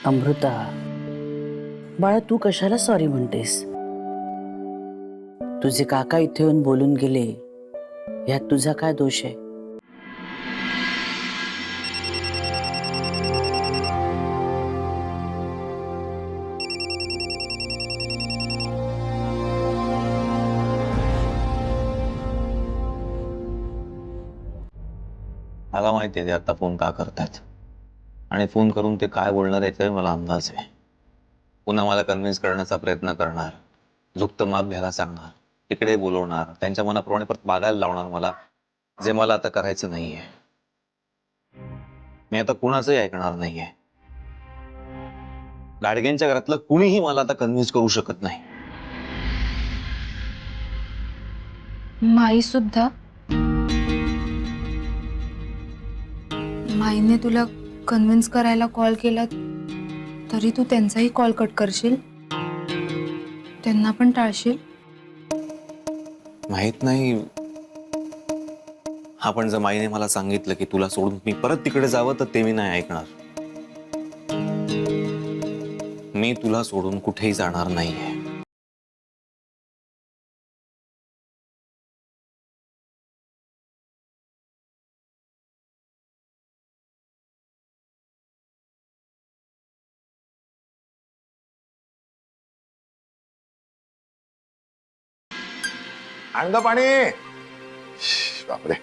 अमृता, बाळा तू कशाला सॉरी म्हणतेस? तुझे काका इथे येऊन बोलून गेले, यात तुझा काय दोष आहे? मला माहिती आहे ते आता फोन का करतात आणि फोन करून ते काय बोलणार याचा मला अंदाज आहे. पुन्हा मला कन्व्हिन्स करण्याचा प्रयत्न करणार, झुकतं माप घ्यायला सांगणार, तिकडे बोलवणार, त्यांच्या मनाप्रमाणे परत वागायला लावणार मला, जे मला आता करायचं नाहीये. मी आता कुणाचंही ऐकणार नाहीये. गाडगेंच्या घरातलं कुणीही मला आता कन्व्हिन्स करू शकत नाही. माई सुद्धा. माईने तुला कन्व्हिन्स करायला कॉल केला तरी तू त्यांचाही कॉल कट करशील, त्यांना पण टाळशील? माहित नाही. हा पण जर माईने मला सांगितलं की तुला सोडून मी परत तिकडे जावं तर ते मी नाही ऐकणार. मी तुला सोडून कुठेही जाणार नाहीये. आण ग पाणी. बापरे.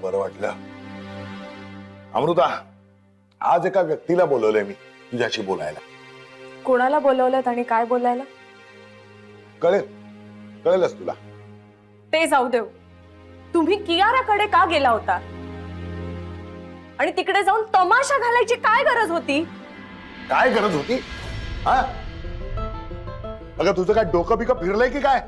बरं वाटलं. अमृता, आज एका व्यक्तीला बोलवलंय मी तुझ्याशी बोलायला. कोणाला बोलवलं आणि काय बोलायला? कळेलच तुला. ते जाऊ देव. तुम्ही कियाराकडे का गेला होता आणि तिकडे जाऊन तमाशा घालायची काय गरज होती? काय गरज होती? हा, अगं तुझं काय डोकं बिकं फिरलंय की काय?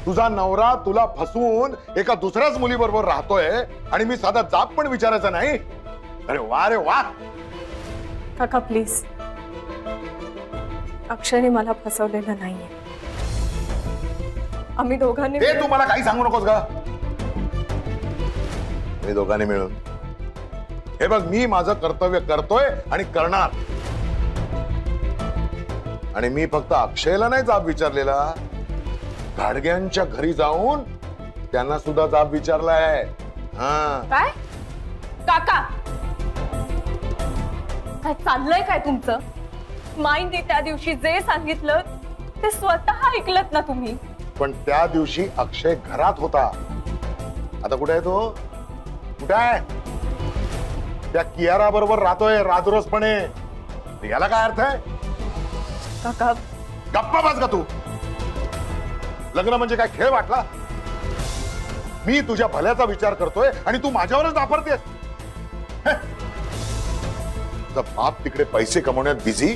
तुझा नवरा तुला फसवून एका दुसऱ्याच मुलीबरोबर राहतोय आणि मी साधा जाब पण विचारायचा नाही? अरे वा रे वा. काका प्लीज, अक्षयने मला फसवलेलं नाहीये. आम्ही दोघांनी ते तू मला काही सांगू नकोस ग. मी दोघांनी मिळून हे बघ, मी माझं कर्तव्य करतोय आणि करणार. आणि मी फक्त अक्षयला नाही जाब विचारलेला, गाडग्यांच्या घरी जाऊन त्यांना सुद्धा जाब विचारलाय. हा. काय काका, काय चाललंय काय तुमचं? माईने त्या दिवशी जे सांगितलं ते स्वतः ऐकलत ना तुम्ही? पण त्या दिवशी अक्षय घरात होता. आता कुठे आहे तो? कुठे आहे? त्या कियारा बरोबर राहतोय राजरोसपणे. याला काय अर्थ आहे? काका गप्पा बस का तू. लग्न म्हणजे काय खेळ वाटला? मी तुझ्या भल्याचा विचार करतोय आणि तू माझ्यावरच वापरतेस. बाप तिकडे पैसे कमवण्यात बिझी.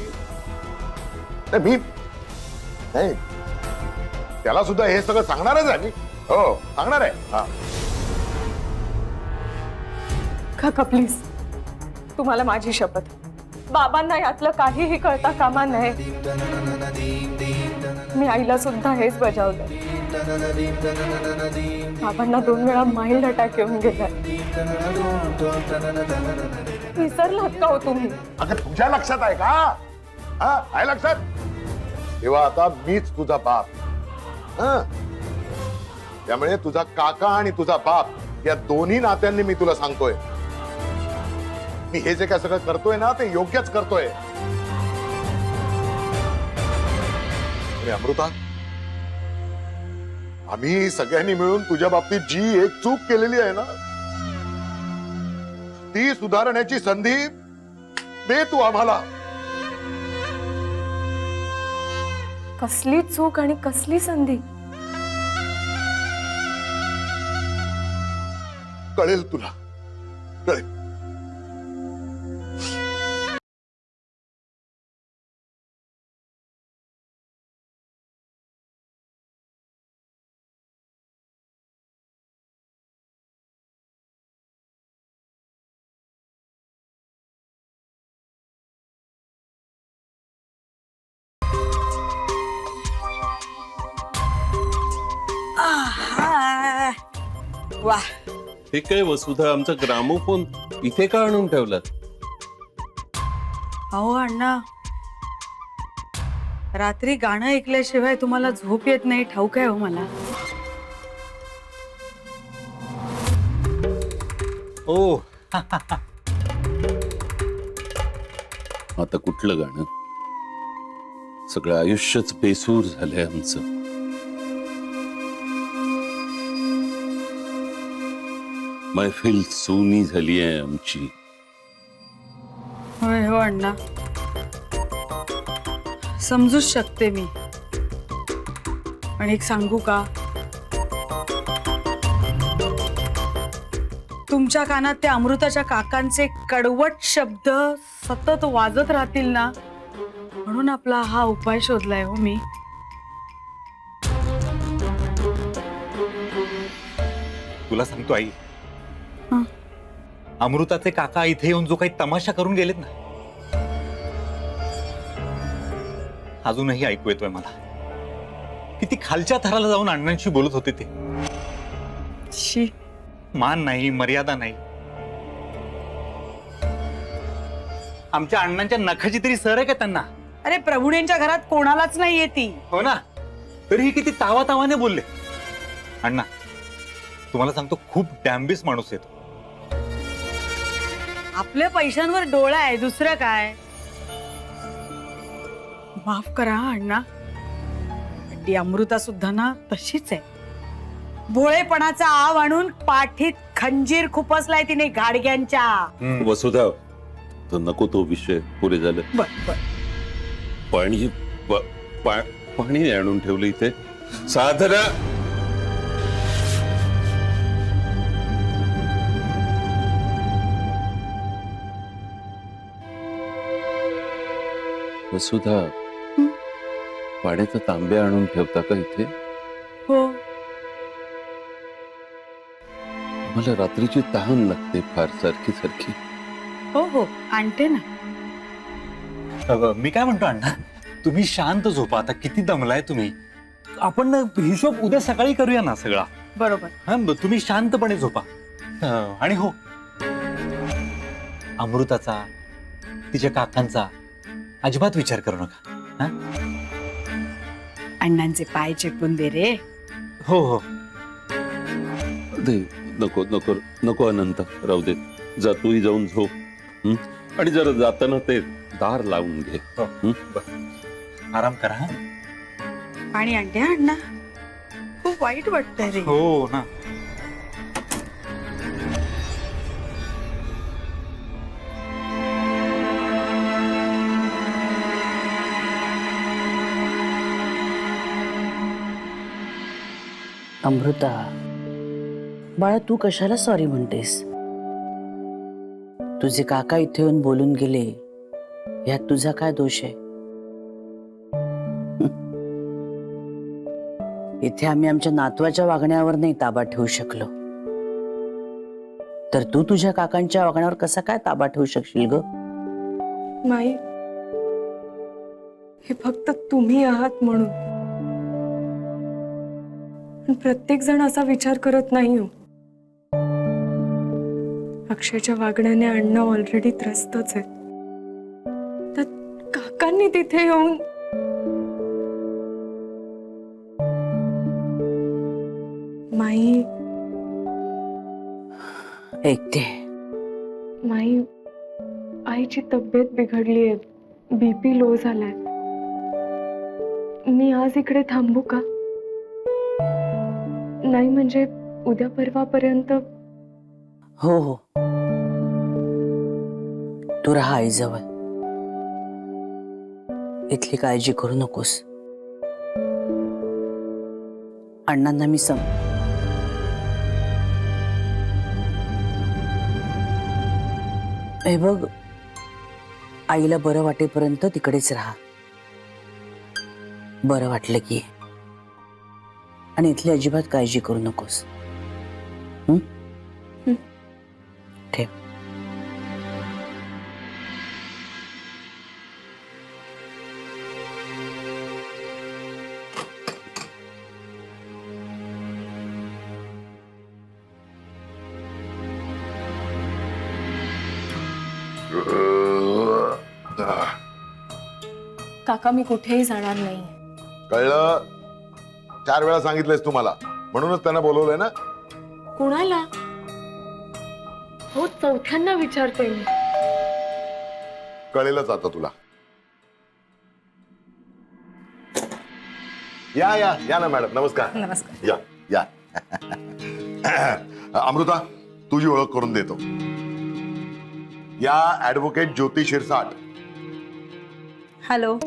मी नाही, त्याला सुद्धा हे सगळं सांगणारच आहे मी. हो सांगणार आहे. हा. काका प्लीज, तुम्हाला माझी शपथ, बाबांना यातलं काहीही कळता कामा नये. मी आईला सुद्धा हेच बजावलं. बाबांना 2 वेळा माइल्ड अटॅक येऊन गेला. विसरलात का हो तुम्ही? अगं तुझ्या लक्षात आहे का? हा, आहे लक्षात? तेव्हा आता मीच तुझा बाप. त्यामुळे तुझा काका आणि तुझा बाप या दोन्ही नात्यांनी मी तुला सांगतोय, मी हे जे काय सगळं करतोय ना ते योग्यच करतोय. अमृता, आम्ही सगळ्यांनी मिळून तुझ्या बाबतीत जी एक चूक केलेली आहे ना, ती सुधारण्याची संधी दे तू आम्हाला. कसली चूक आणि कसली संधी? कळेल तुला, कळेल. वा, हे काय वसुधा, आमचा ग्रामोफोन इथे का आणून ठेवलात? अहो अण्णा, रात्री गाणं ऐकल्याशिवाय तुम्हाला झोप येत नाही ठाऊक आहे हो मला. ओ आता कुठलं गाणं? सगळं आयुष्यच बेसूर झालंय आमचं. मैफिल सुनी झाली आहे आमची. होय हो अण्णा, समजूच शकते मी. पण एक सांगू का, तुमच्या कानात त्या अमृताच्या काकांचे कडवट शब्द सतत वाजत राहतील ना, म्हणून आपला हा उपाय शोधलाय हो मी. तुला सांगतो आई, हं. अमृताचे काका इथे येऊन जो काही तमाशा करून गेलेत ना, अजूनही ऐकू येतोय मला. किती खालच्या थराला जाऊन अण्णांशी बोलत होते ते. शी, मान नाही, मर्यादा नाही. आमच्या अण्णांच्या नखाची तरी सर आहे का त्यांना? अरे प्रभूणेंच्या घरात कोणालाच नाही येती. हो ना, तरीही किती तावातावाने बोलले. अण्णा, तुम्हाला सांगतो, खूप डॅम्बिस माणूस येतो. आपल्या पैशांवर डोळा आहे, दुसरं काय. माफ करा हा अण्णा, ती अमृता सुद्धा ना तशीच आहे. भोळेपणाचा आव आणून पाठीत खंजीर खुपसलाय तिने गाडग्यांच्या. वसुधा, तर नको तो विषय, पुरे झालं. बर बर, पाणी पाणी आणून ठेवलं इथे. साधना, वसुधा, पाण्याचा तांब्या आणून ठेवता का इथे? हो. मला रात्रीची तहान लागते फार, सारखी सारखी. हो हो, आणते ना. मी काय म्हणतो अण्णा, तुम्ही शांत झोपा. आता किती दमलाय तुम्ही. आपण हिशोब उद्या सकाळी करूया ना सगळा. बरोबर. हा, तुम्ही शांतपणे झोपा. आणि हो, अमृताचा, तिच्या काकांचा अजिबात विचार करू नका. हा? अण्णांचे पाय चेपून दे रे. हो हो. दे, नको नको नको अनंत, राहू दे. जा, तूही जाऊन झोप. हं? आणि जरा जाताना ते दार लावून घे. हं? आराम करा. हा? पाणी आणते हा अण्णा, खूप वाईट वाटतंय रे. हो ना. अमृता, बाळा, तू कशाला सॉरी म्हणतेस? तुझे काका इथे येऊन बोलून गेले, यात तुझा काय दोष आहे? इथे आम्ही आमच्या नातवाच्या वागण्यावर नाही ताबा ठेवू शकलो, तर तू तुझ्या काकांच्या वागण्यावर कसा काय ताबा ठेवू शकशील ग? माई, हे फक्त तुम्ही आहात म्हणून. पण प्रत्येक जण असा विचार करत नाही हो. अक्षयच्या वागण्याने अण्णा ऑलरेडी त्रस्तच आहे. त्यात काकांनी तिथे येऊन माई, ऐकते. माई, आईची तब्येत बिघडली आहे, बीपी लो झालाय. मी आज इकडे थांबू का? नाही म्हणजे उद्या परवापर्यंत. हो हो, तू राहा आईजवळ. इथली काळजी करू नकोस. अण्णांना मी हे बघ, आईला बरं वाटेपर्यंत तिकडेच राहा. बरं वाटलं की, आणि इथली अजिबात काळजी करू नकोस. ठेव. काका मी कुठेही जाणार नाही. कळलं? 4 वेळा सांगितलंयस तुम्हाला, म्हणूनच त्यांना बोलवलंय ना. कुणाला? हो, चौथ्यांदा विचारते मी. कळेलच आता तुला. या या या ना मॅडम, नमस्कार. नमस्कार. या या. अमृता, तुझी ओळख करून देतो. या ऍडव्होकेट ज्योती शिरसाट. हॅलो.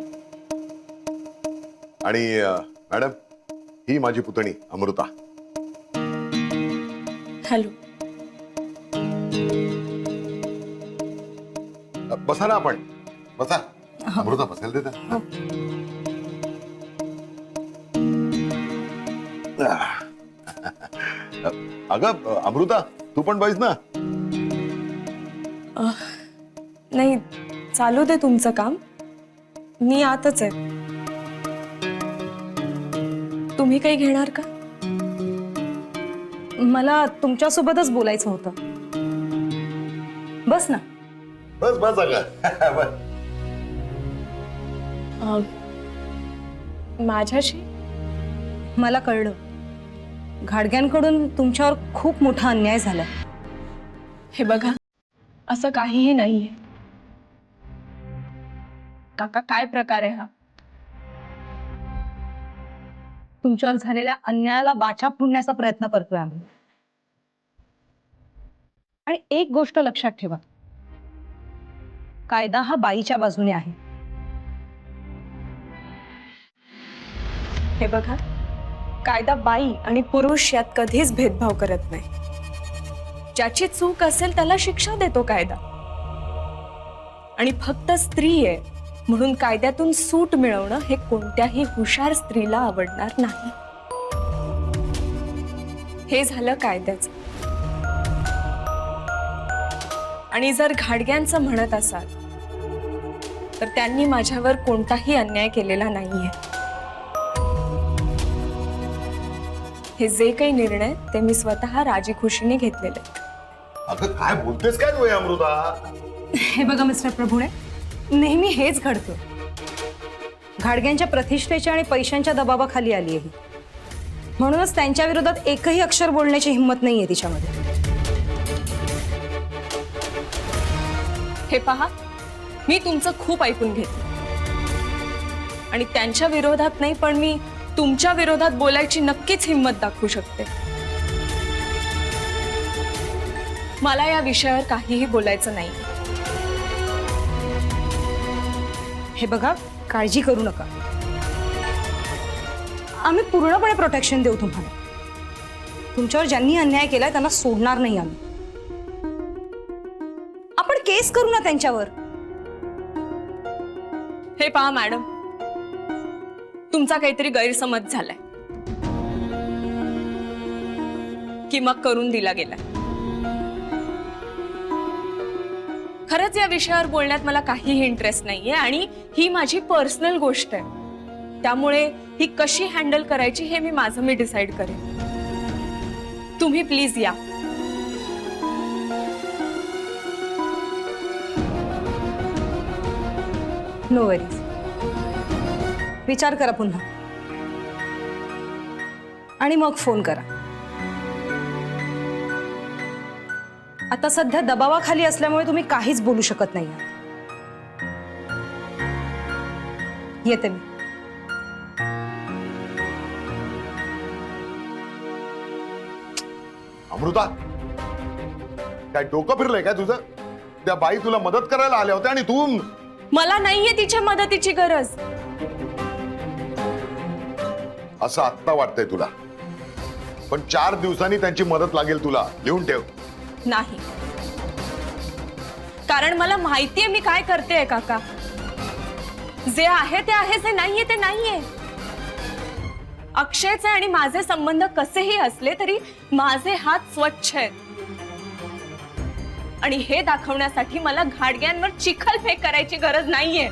आणि मॅडम, ही माझी पुतणी अमृता. हॅलो. बसा ना आपण, बसा. अमृता बसायला देता. अगं अमृता, तू पण बैस ना. नाही, चालू दे तुमचं काम, मी आतच आहे. तुम्ही काही घेणार का? मला तुमच्यासोबतच बोलायचं होतं. बस ना. बस बस अगं. बस. माझ्याशी? मला कळलं, घाडग्यांकडून तुमच्यावर खूप मोठा अन्याय झाला. हे बघा, असं काहीही नाहीये. काका, काय प्रकार आहे हा? तुमच्यावर झालेल्या अन्यायाला वाचा फोडण्याचा प्रयत्न करतोय आम्ही. आणि एक गोष्ट लक्षात ठेवा, कायदा हा बाईच्या बाजूने आहे. हे बघा, कायदा बाई आणि पुरुष यात कधीच भेदभाव करत नाही. ज्याची चूक असेल त्याला शिक्षा देतो कायदा. आणि फक्त स्त्री आहे म्हणून कायद्यातून सूट मिळवणं हे कोणत्याही हुशार स्त्रीला आवडणार नाही. हे झालं कायद्याचं. आणि जर घाडग्यांचं म्हणत असाल तर त्यांनी माझ्यावर कोणताही अन्याय केलेला नाहीये. हे जे काही निर्णय ते मी स्वतः राजी खुशीने घेतलेले. अगं काय बोलतेस काय तू हे अमृता? हे बघा मिस्टर प्रभुणे, नेहमी हेच घडतं. घाडग्यांच्या प्रतिष्ठेच्या आणि पैशांच्या दबावाखाली आली आहे, म्हणूनच त्यांच्या विरोधात एकही अक्षर बोलण्याची हिंमत नाहीये तिच्यामध्ये. हे पहा, मी तुमचं खूप ऐकून घेतलं आणि त्यांच्या विरोधात नाही, पण मी तुमच्या विरोधात बोलायची नक्कीच हिंमत दाखवू शकते. मला या विषयावर काहीही बोलायचं नाही. हे बघा, काळजी करू नका, आम्ही पूर्णपणे प्रोटेक्शन देऊ तुम्हाला. तुमच्यावर ज्यांनी अन्याय केलाय त्यांना सोडणार नाही आम्ही. आपण केस करू ना त्यांच्यावर. हे पहा मॅडम, तुमचा काहीतरी गैरसमज झालाय की मग करून दिला गेलाय. खरंच या विषयावर बोलण्यात मला काहीही इंटरेस्ट नाहीये आणि ही माझी पर्सनल गोष्ट आहे. त्यामुळे ही कशी हँडल करायची हे मी डिसाइड करेन. तुम्ही प्लीज या. No worries. विचार करा पुन्हा आणि मग फोन करा. आता सध्या दबावाखाली असल्यामुळे तुम्ही काहीच बोलू शकत नाही. येते मी. अमृता, काय डोकं फिरलंय काय तुझं? त्या बाई तुला मदत करायला आल्या होत्या आणि तू. मला नाहीये तिच्या मदतीची गरज. असं आत्ता वाटतंय तुला, पण 4 दिवसांनी त्यांची मदत लागेल तुला. लिहून ठेव. नाही, कारण मला माहितीये मी काय करतेय काका. जे आहे ते आहे, जे नाहीये ते नाहीये. अक्षयचे आणि माझे संबंध कसेही असले तरी माझे हात स्वच्छ आहेत. आणि हे दाखवण्यासाठी मला घाडग्यांवर चिखलफेक करायची गरज नाहीये.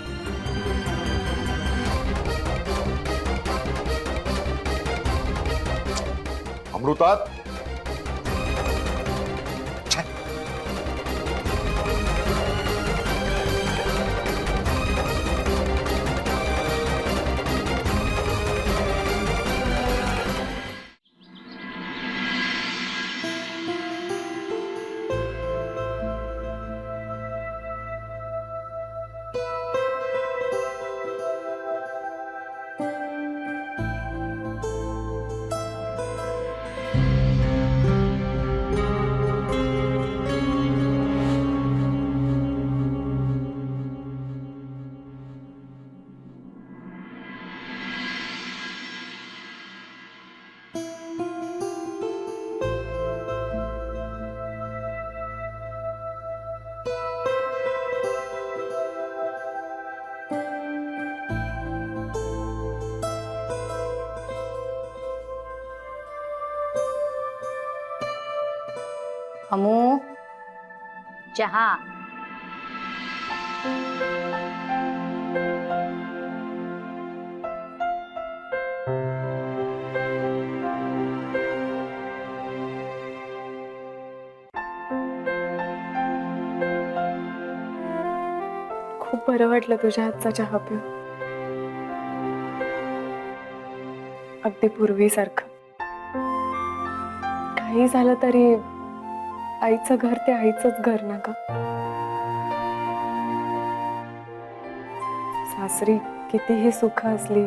अमृता, अमू चहा. खूप बरं वाटलं तुझ्या हातचा चहा पिऊन. अगदी पूर्वीसारखं. काही झालं तरी आईचं घर ते आईचंच घर ना का. सासरी कितीही सुख असली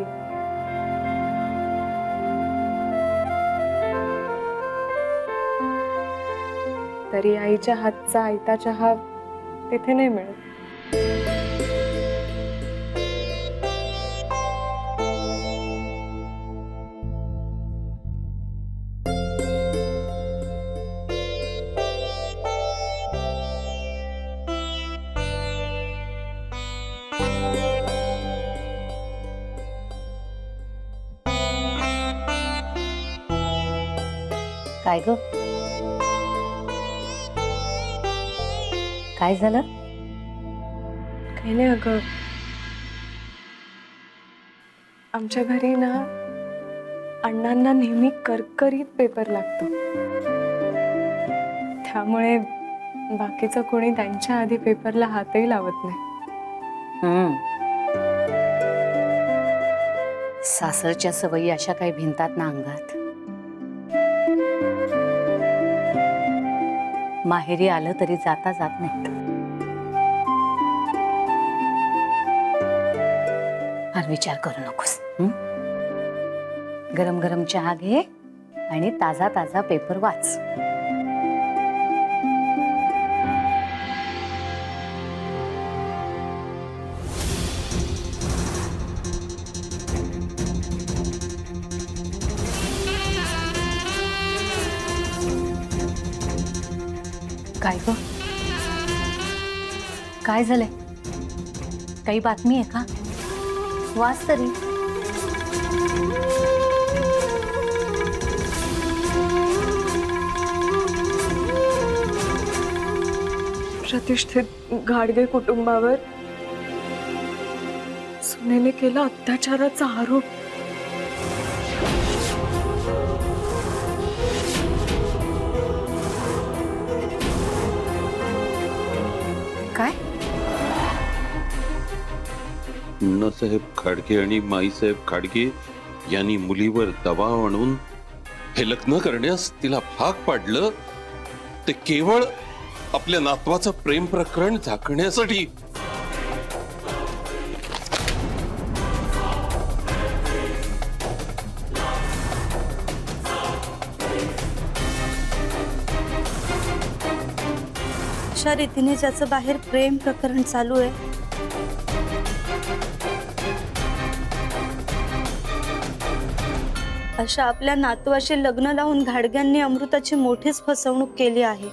तरी आईच्या हातचा आयता चहा तिथे नाही मिळत. काय ग, काय झालं? काही नाही अगं, आमच्या घरी ना अण्णांना नेहमी करकरीत पेपर लागतो. त्यामुळे बाकीचं कोणी त्यांच्या आधी पेपरला हातही लावत नाही. सासरच्या सवयी अशा काही भिनतात ना अंगात. माहेरी आलं तरी जाता जात नाहीत. फार विचार करू नकोस. गरम गरम चहा घे आणि ताजा ताजा पेपर वाच. काय ग, काय झालंय? काही बातमी आहे का? वाच तरी. प्रतिष्ठित घाडगे कुटुंबावर सुनेने केला अत्याचाराचा आरोप. काय? अण्णासाहेब खाडगे आणि माईसाहेब खाडगे यांनी मुलीवर दबाव आणून हे लग्न करण्यास तिला भाग पाडलं, ते केवळ आपल्या नातवाचं प्रेम प्रकरण झाकण्यासाठी. अशा रीतीने ज्याचं बाहेर प्रेम प्रकरण चालू आहे, अशा आपल्या नातवाशी लग्न लावून घाडग्यांनी अमृताची मोठीच फसवणूक केली आहे.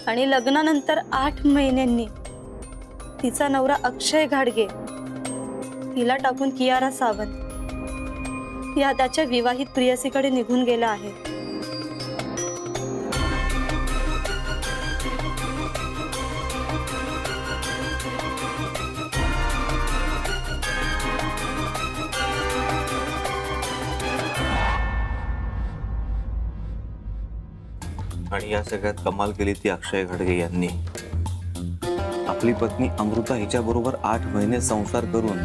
आणि लग्नानंतर 8 महिन्यांनी तिचा नवरा अक्षय घाडगे तिला टाकून कियारा सावंत या त्याच्या विवाहित प्रियसीकडे निघून गेला आहे. आणि या सगळ्यात कमाल केली ती अक्षय घाडगे यांनी. आपली पत्नी अमृता हिच्याबरोबर 8 महिने संसार करून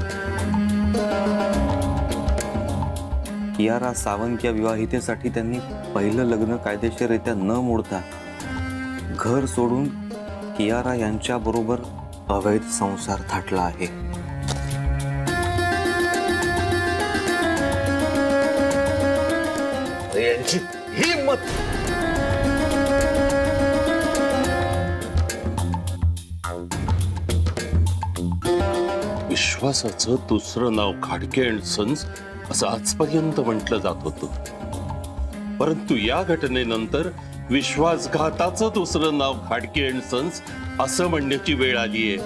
कियारा सावंत या विवाहितेसाठी त्यांनी पहिलं लग्न कायदेशीररित्या न मोडता घर सोडून कियारा यांच्या बरोबर अवैध संसार थाटला आहे. यांची हिम्मत. विश्वासाचं दुसरं नाव खाडके अँड सन्स असं आजपर्यंत म्हटलं जात होतं, परंतु या घटनेनंतर विश्वासघाताचं दुसरं नाव खाडके अँड सन्स असं म्हणण्याची वेळ आलीये.